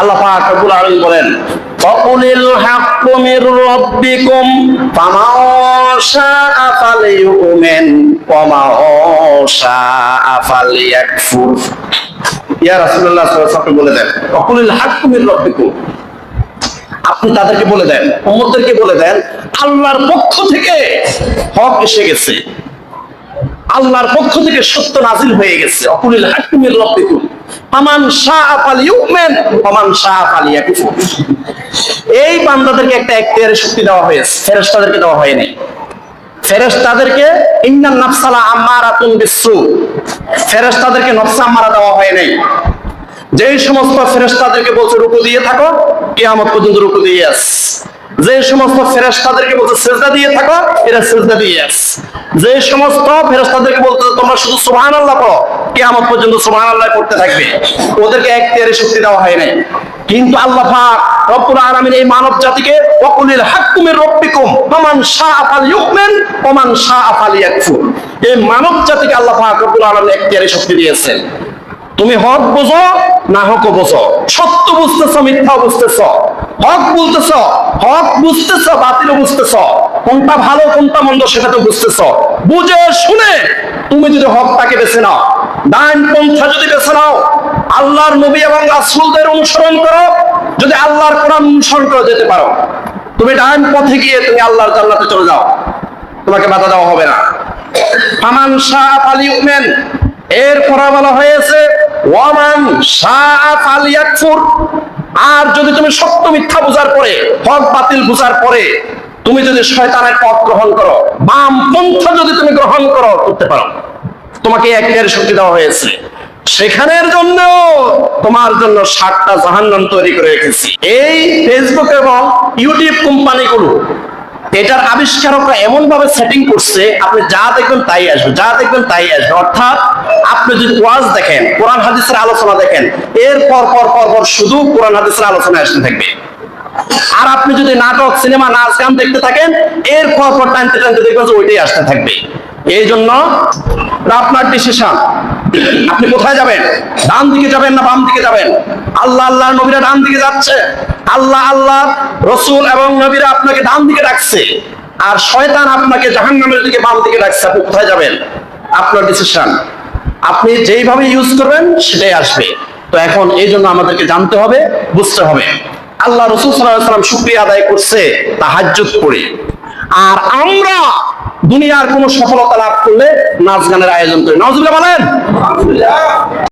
আল্লাহ পাক রব্বুল আলামিন বলেন, ওয়াকুলিল হাক্কু মির রাব্বিকুম ফামান শাআ ফালিউমিন ওয়া মান শাআ ফালিয়াকফুর। ইয়া রাসূলুল্লাহ সাল্লাল্লাহু আলাইহি ওয়াসাল্লাম বলে দেন, ওয়াকুলিল হাক্কু মির রাব্বিকুম, আপনি তাদেরকে বলে দেন, উম্মতদেরকে বলে দেন, আল্লাহর পক্ষ থেকে হক এসে গেছে, আল্লাহর পক্ষ থেকে সত্য নাজিল হয়ে গেছে। ওয়াকুলিল হাক্কু মির রাব্বিকুম ফামান শাআ ফালিউমিন ওয়া মান শাআ ফালিয়াকফুর। এই বান্দাদেরকে একটা এখতিয়ারের শক্তি দেওয়া হয়েছে, ফেরেশতাদেরকে দেওয়া হয়নি। ফেরেশতাদেরকে ইন্নান নাফসালা আম্মারাতুন বিসসু, ফেরেশতাদেরকে নফস আম্মারা দেওয়া হয় নাই। যেই সমস্ত ফেরেশতাদেরকে বলছে রুকু দিয়ে থাকো, কিয়ামত পর্যন্ত রুকু দিয়ে আস। যে সমস্ত ফেরেশতাদেরকে বলছে সিজদা দিয়ে থাকো, এরা সিজদা দিয়ে আস। যে সমস্ত ফেরেশতাদেরকে বলতে তোমরা শুধু সুবহানাল্লাহ পড়ো, কিয়ামত পর্যন্ত সুবহানাল্লাহ পড়তে থাকবে, ওদেরকে এখতিয়ারের শক্তি দেওয়া হয় নাই। কিন্তু আল্লাহ পাক রব্বুল আলামিন এই মানব জাতিকে ওয়াকুলিল হাক্কু মির রাব্বিকুম ফামান শাআ ফালিউমিন ওয়া মান শাআ ফালিয়াকফুর, এই মানব জাতিকে আল্লাহ পাক রব্বুল আলামিন এখতিয়ারের শক্তি দিয়েছেন। তুমি হক বুঝো না হক বুঝো, সত্য বুঝতেছ মিথ্যা বুঝতেছ, হক বলতেছ, হক বুঝতেছ বাতিলও বুঝতেছ, কোনটা ভালো কোনটা মন্দ সেটা তো বুঝতেছ। বুঝে শুনে তুমি যদি হকটাকে বেছে নাও, ডাইন পন্থা যদি বেছে নাও, আল্লাহর নবী এবং রাসূলদের অনুসরণ করো, যদি আল্লাহর কোরআন অনুসরণ করে যেতে পারো, তুমি ডাইন পথে গিয়ে তুমি আল্লাহর জান্নাতে চলে যাও, তোমাকে বাধা দেওয়া হবে না। ফামান শাআ ফালিউমিন, এরপরে বলা হয়েছে ওয়া মান শাআ ফালিয়াকফুর। আর যদি তুমি সত্য মিথ্যা বুঝার পরে, হক বাতিল বুঝার পরে তুমি যদি শয়তানের পথ গ্রহণ করো, বাম পন্থা যদি তুমি গ্রহণ করো, করতে পারো, তোমাকে এখতিয়ারের শক্তি দেওয়া হয়েছে। সেখানের জন্য তোমার জন্য ৭টা জাহান্নাম তৈরি করে রেখেছি। এই ফেসবুক এবং ইউটিউব কোম্পানিগুলো এটার আবিষ্কারকরা এমন ভাবে সেটিং করছে, আপনি যা দেখবেন তাই আসবে, যা দেখবেন তাই আসবে। অর্থাৎ আপনি যদি ওয়াজ দেখেন, কোরআন হাদিসের আলোচনা দেখেন, এর পর পর পর পর শুধু কোরআন হাদিসের আলোচনা আসতে থাকবে। আর আপনি যদি নাটক সিনেমা নাচ গান দেখতে থাকেন, এর পর পর টানতে টানতে দেখবেন যে ওইটাই আসতে থাকবে। এই জন্য আপনার ডিসিশন, আপনি কোথায় যাবেন, ডান দিকে যাবেন না বাম দিকে যাবেন। আল্লাহ আল্লাহ নবীরা ডান দিকে যাচ্ছে, আল্লাহ আল্লাহ রসুল এবং নবীরা আপনাকে ডান দিকে ডাকছে, আর শয়তান আপনাকে জাহান্নামের দিকে বাম দিকে ডাকছে। আপনি কোথায় যাবেন, আপনার ডিসিশন। আপনি যেইভাবে ইউজ করবেন সেটাই আসবে। তো এখন এই জন্য আমাদেরকে জানতে হবে, বুঝতে হবে। আল্লাহ রাসূল সাল্লাল্লাহু আলাইহি ওয়াসাল্লাম শুকরিয়া আদায় করছে তাহাজ্জুদ পড়ে, আর আমরা দুনিয়ার কোন সফলতা লাভ করলে নাচ গানের আয়োজন করি। নাউজুবিল্লাহ বলেন।